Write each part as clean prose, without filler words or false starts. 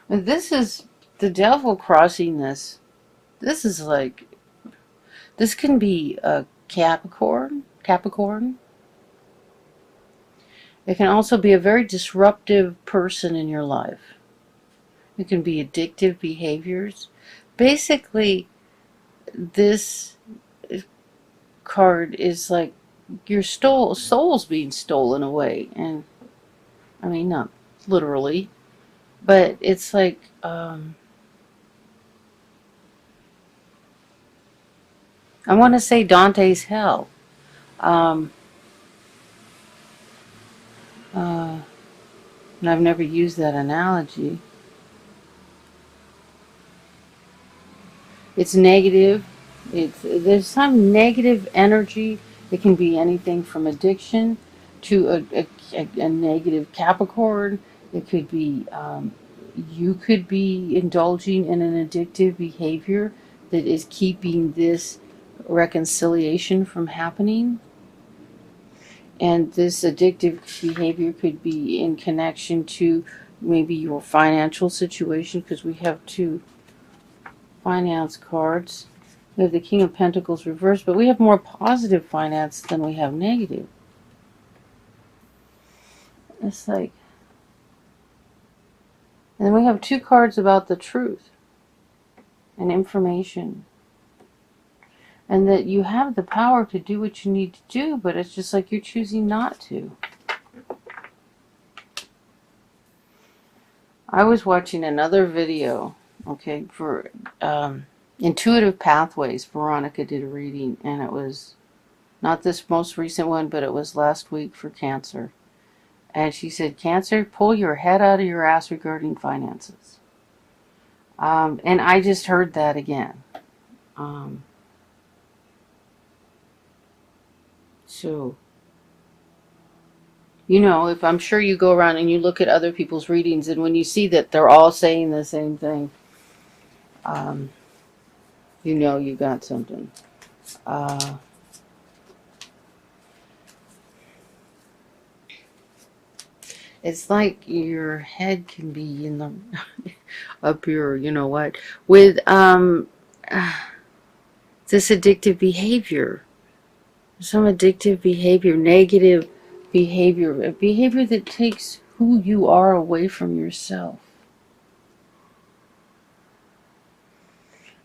And this is the devil crossing this. This is like, this can be a Capricorn. It can also be a very disruptive person in your life. It can be addictive behaviors. Basically, this card is like your soul's being stolen away. And I mean, not literally, but it's like, I want to say Dante's hell. Um, and I've never used that analogy. It's negative. There's some negative energy. It can be anything from addiction to a negative Capricorn. It could be, you could be indulging in an addictive behavior that is keeping this reconciliation from happening. And this addictive behavior could be in connection to maybe your financial situation, because we have two finance cards. We have the King of Pentacles reversed, but we have more positive finance than we have negative. It's like, and then we have two cards about the truth and information. And that you have the power to do what you need to do, but it's just like you're choosing not to. I was watching another video, okay, for intuitive pathways. Veronica did a reading, and it was not this most recent one, but it was last week for Cancer. And she said, Cancer, pull your head out of your ass regarding finances. And I just heard that again. So, you know, if I'm sure you go around and you look at other people's readings, and when you see that they're all saying the same thing, you know you got something. It's like your head can be in the up here, you know what, with this addictive behavior. Some addictive behavior, negative behavior, a behavior that takes who you are away from yourself.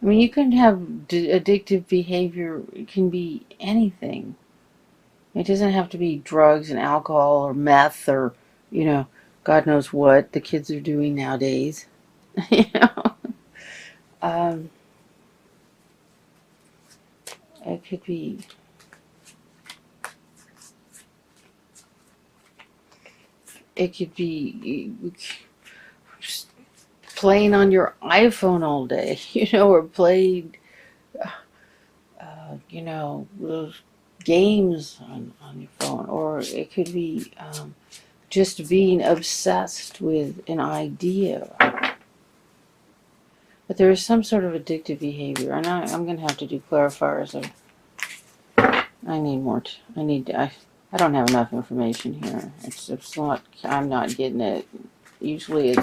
I mean, you can have addictive behavior, it can be anything. It doesn't have to be drugs and alcohol or meth or, you know, God knows what the kids are doing nowadays. You know, it could be playing on your iPhone all day, you know, or playing, you know, those games on your phone, or it could be just being obsessed with an idea. But there is some sort of addictive behavior, and I'm going to have to do clarifiers. I need more. I don't have enough information here. It's not. I'm not getting it. Usually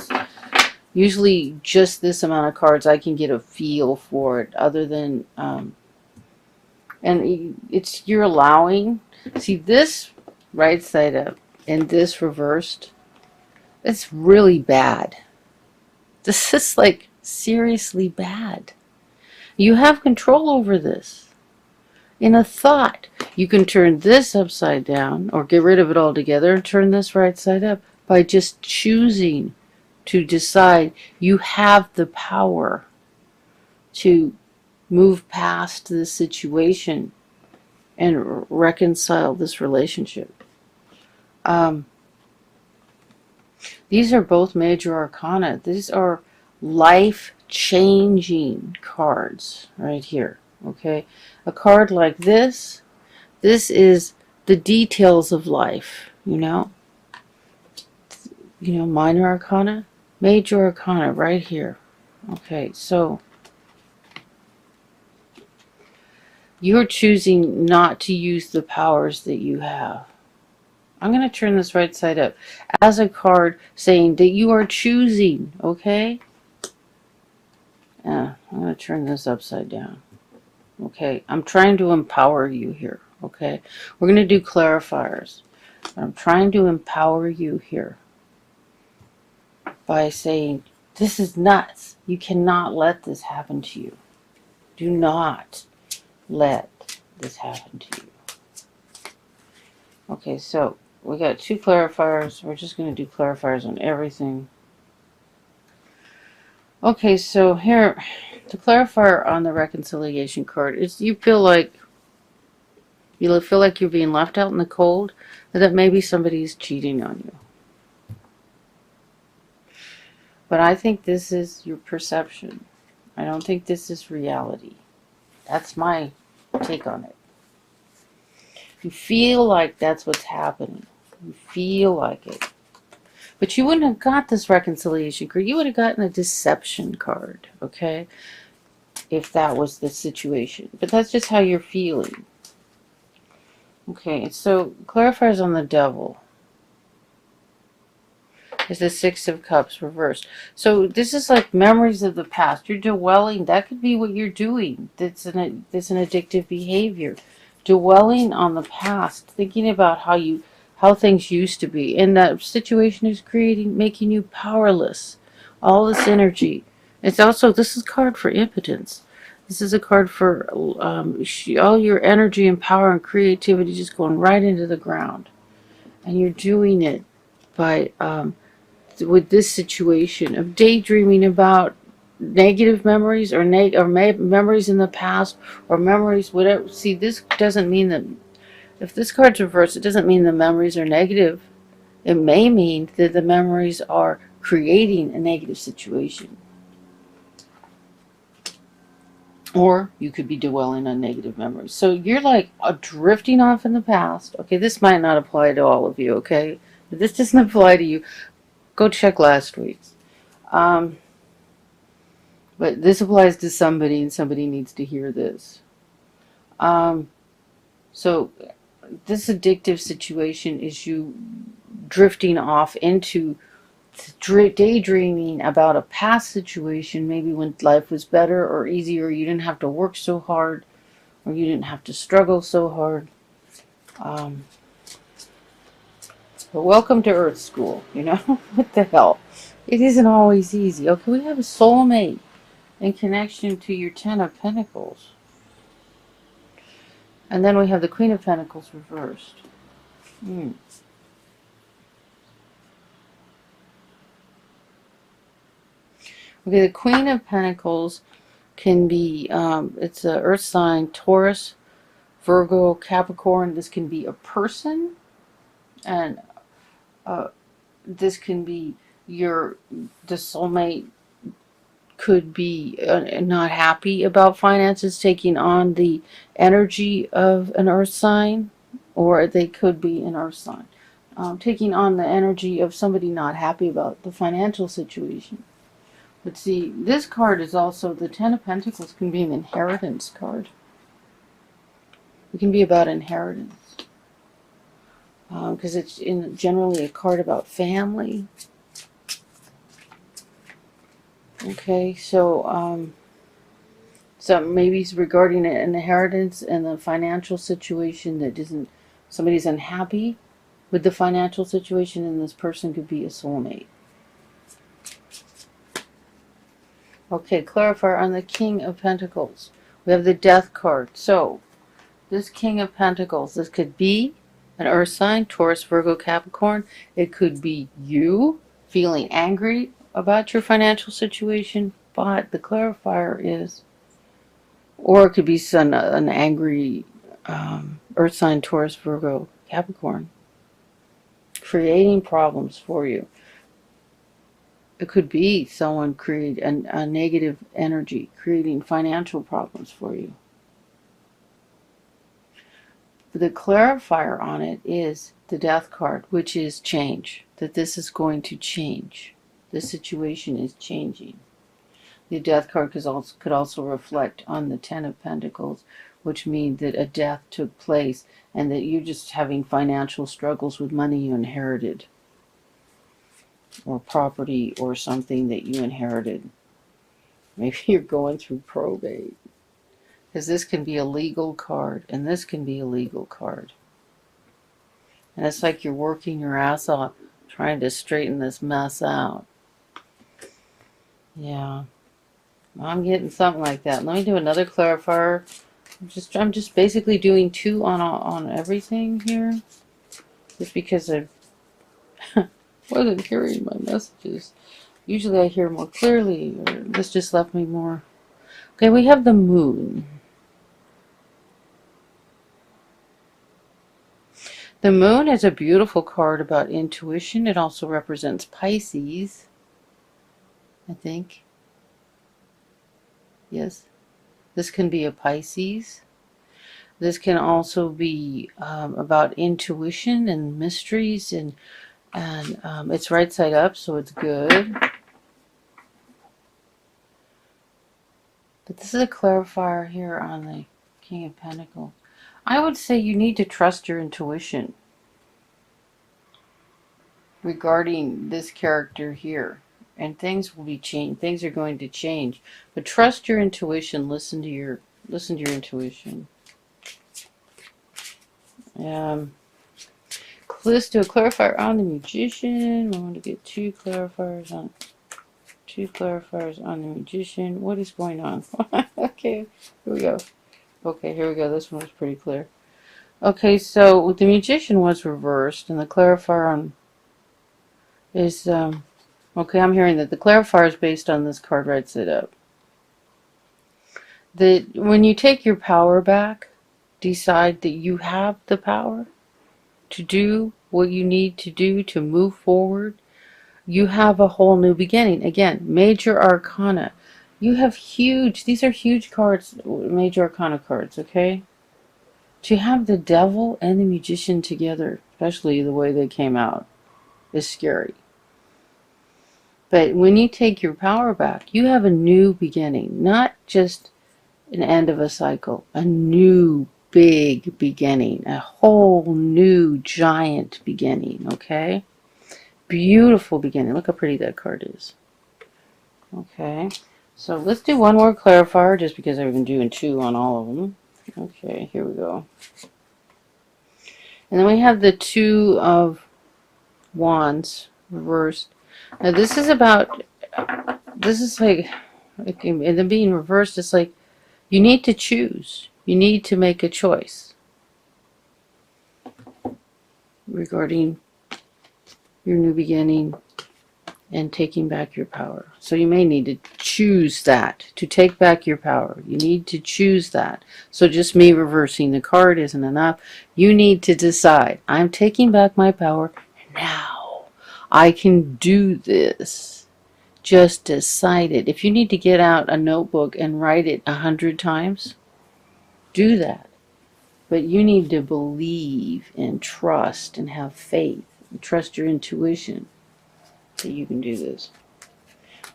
just this amount of cards. I can get a feel for it. Other than and it's you're allowing. See this right side up and this reversed. It's really bad. This is like seriously bad. You have control over this. In a thought, you can turn this upside down or get rid of it altogether and turn this right side up by just choosing to decide you have the power to move past this situation and reconcile this relationship. These are both major arcana. These are life-changing cards right here. Okay, a card like this is the details of life. You know, minor arcana, major arcana right here. Okay, so you're choosing not to use the powers that you have. I'm going to turn this right side up as a card saying that you are choosing, okay? I'm going to turn this upside down. Okay, I'm trying to empower you here, okay? We're going to do clarifiers. I'm trying to empower you here by saying, this is nuts. You cannot let this happen to you. Do not let this happen to you. Okay, so we got 2 clarifiers. We're just going to do clarifiers on everything. Okay, so here, the clarifier on the reconciliation card is you feel like you're being left out in the cold, or that maybe somebody's cheating on you. But I think this is your perception. I don't think this is reality. That's my take on it. You feel like that's what's happening. You feel like it. But you wouldn't have got this reconciliation card. You would have gotten a deception card, okay? If that was the situation. But that's just how you're feeling. Okay, so clarifiers on the devil is the 6 of Cups reversed. So this is like memories of the past. You're dwelling. That could be what you're doing. That's an addictive behavior. Dwelling on the past, thinking about how things used to be, and that situation is making you powerless. All this energy. It's also, this is a card for impotence. This is a card for all your energy and power and creativity just going right into the ground, and you're doing it by with this situation of daydreaming about negative memories or memories in the past or memories whatever. See, this doesn't mean that if this card's reversed, it doesn't mean the memories are negative. It may mean that the memories are creating a negative situation. Or you could be dwelling on negative memories. So you're like drifting off in the past. Okay, this might not apply to all of you, okay? If this doesn't apply to you, go check last week's. But this applies to somebody, and somebody needs to hear this. So this addictive situation is you drifting off into daydreaming about a past situation, maybe when life was better or easier, you didn't have to work so hard, or you didn't have to struggle so hard. But welcome to Earth School, you know? What the hell? It isn't always easy. Okay, we have a soulmate in connection to your 10 of Pentacles. And then we have the Queen of Pentacles reversed. Okay, the Queen of Pentacles can be, it's an earth sign, Taurus, Virgo, Capricorn. This can be a person, and this can be the soulmate could be not happy about finances, taking on the energy of an earth sign, or they could be an earth sign, taking on the energy of somebody not happy about the financial situation. But see, this card is also, the 10 of Pentacles can be an inheritance card. It can be about inheritance. Because it's generally a card about family. Okay, so maybe it's regarding an inheritance and the financial situation that isn't, somebody's unhappy with the financial situation, and this person could be a soulmate. Okay, clarifier on the King of Pentacles. We have the Death card. So, this King of Pentacles, this could be an earth sign, Taurus, Virgo, Capricorn. It could be you feeling angry about your financial situation, but the clarifier is, or it could be an angry earth sign, Taurus, Virgo, Capricorn, creating problems for you. It could be someone create a negative energy, creating financial problems for you. The clarifier on it is the Death card, which is change, that this is going to change. The situation is changing. The Death card could also reflect on the 10 of Pentacles, which means that a death took place and that you're just having financial struggles with money you inherited, or property or something that you inherited. Maybe you're going through probate. Because this can be a legal card, and this can be a legal card. And it's like you're working your ass off trying to straighten this mess out. Yeah. I'm getting something like that. Let me do another clarifier. I'm just basically doing 2 on everything here. Just because I wasn't hearing my messages. Usually I hear more clearly, or this just left me more. Okay, we have the moon. The moon is a beautiful card about intuition. It also represents Pisces, I think. Yes. This can be a Pisces. This can also be about intuition and mysteries, and it's right side up, so it's good. But this is a clarifier here on the King of Pentacles. I would say you need to trust your intuition regarding this character here. And things will be changed. Things are going to change. But trust your intuition. Listen to your intuition. Let's do a clarifier on the Magician. I want to get 2 clarifiers on the Magician. What is going on? Okay, here we go. Okay, here we go. This one was pretty clear. Okay, so the Magician was reversed, and the clarifier on is okay. I'm hearing that the clarifier is based on this card right side up. That when you take your power back, decide that you have the power to do what you need to do to move forward. You have a whole new beginning. Again, major arcana. You have these are huge cards, major arcana cards, okay? To have the devil and the Magician together, especially the way they came out, is scary. But when you take your power back, you have a new beginning, not just an end of a cycle, a new big beginning, a whole new giant beginning, okay? Beautiful beginning. Look how pretty that card is. Okay, so let's do one more clarifier just because I've been doing 2 on all of them. Okay, here we go. And then we have the 2 of Wands reversed. Now this is about, this is like, and then being reversed, it's like you need to choose. You need to make a choice regarding your new beginning and taking back your power. So you may need to choose that, to take back your power. You need to choose that. So just me reversing the card isn't enough. You need to decide, I'm taking back my power now. I can do this. Just decide it. If you need to get out a notebook and write it 100 times, do that. But you need to believe and trust and have faith and trust your intuition that you can do this.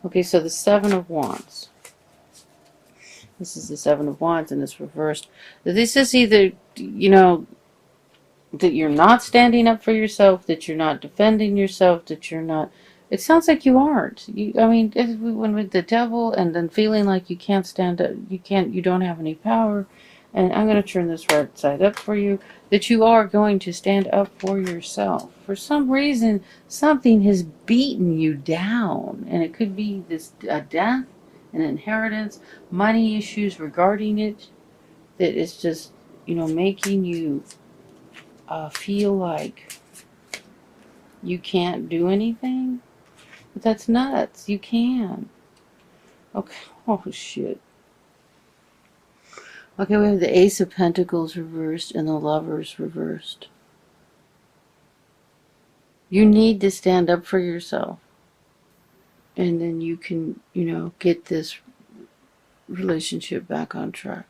Okay, so the 7 of Wands. This is the 7 of Wands and it's reversed. This is either, you know, that you're not standing up for yourself, that you're not defending yourself, that you're not... It sounds like you aren't. I mean, when with the devil and then feeling like you can't stand up, you don't have any power. And I'm going to turn this right side up for you, that you are going to stand up for yourself. For some reason, something has beaten you down. And it could be a death, an inheritance, money issues regarding it, that is just, you know, making you feel like you can't do anything. But that's nuts. You can. Okay. Oh, shit. Okay, we have the Ace of Pentacles reversed and the Lovers reversed. You need to stand up for yourself. And then you can, you know, get this relationship back on track.